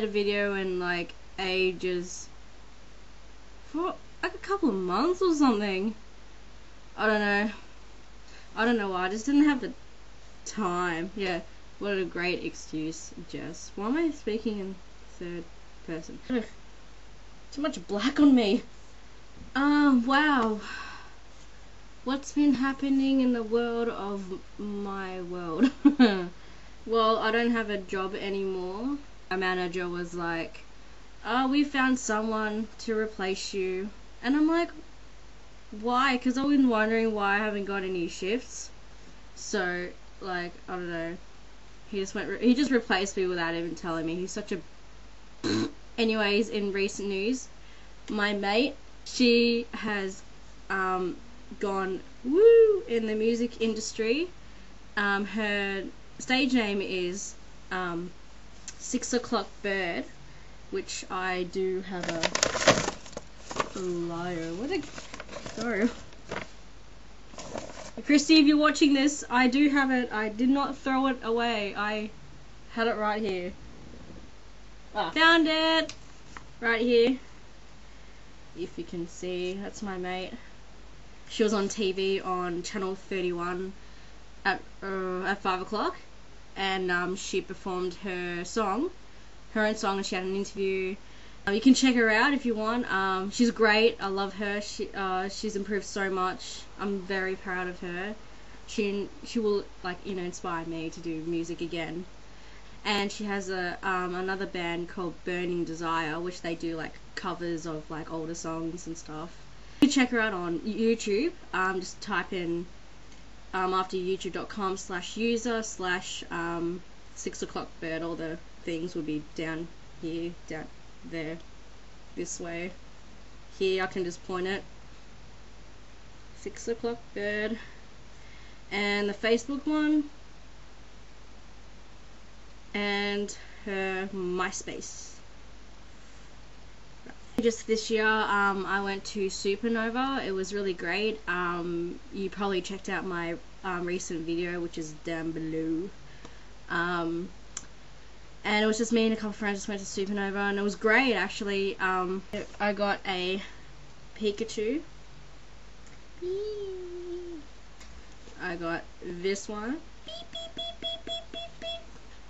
made a video in like ages, for like a couple of months or something. I don't know why, I just didn't have the time. Yeah, what a great excuse, Jess. Why am I speaking in third person? Ugh, too much black on me. Wow. What's been happening in the world of my world? Well, I don't have a job anymore. My manager was like, oh, we found someone to replace you. And I'm like, why? Because I've been wondering why I haven't got any shifts. So, like, I don't know. He just replaced me without even telling me. He's such a... Anyways, in recent news, my mate, she has gone woo in the music industry. Her stage name is 6 o'clock bird, which I do have a liar. What a... Sorry. Christy, if you're watching this, I do have it. I did not throw it away. I had it right here. Ah, found it! Right here. If you can see, that's my mate. She was on TV on channel 31 at 5 o'clock, and she performed her own song, and she had an interview. You can check her out if you want. She's great. I love her. She's improved so much. I'm very proud of her. She will, like, you know, inspire me to do music again. And she has another band called Burning Desire, which they do like covers of like older songs and stuff. You can check her out on YouTube. Just type in after youtube.com/user/6 o'clock bird. All the things will be down here, down there, this way. Here I can just point it. 6 o'clock bird. And the Facebook one. And her MySpace. Just this year, I went to Supanova. It was really great. You probably checked out my recent video, which is down below. And it was just me and a couple of friends just went to Supanova, and it was great actually. I got a Pikachu. I got this one.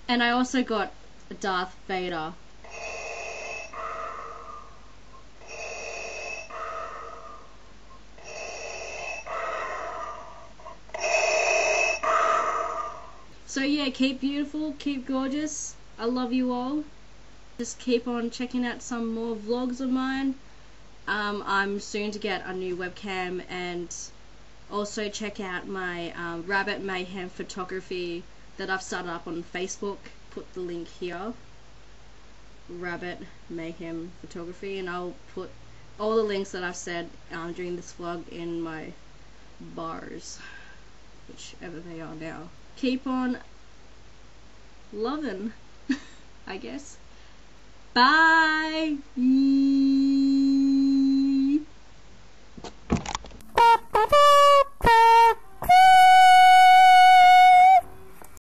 And I also got Darth Vader. So yeah, keep beautiful, keep gorgeous. I love you all. Just keep on checking out some more vlogs of mine. I'm soon to get a new webcam, and also check out my RabbitMayhem photography that I've started up on Facebook. Put the link here, RabbitMayhem photography, and I'll put all the links that I've said during this vlog in my bars, whichever they are now. Keep on loving, I guess. Bye!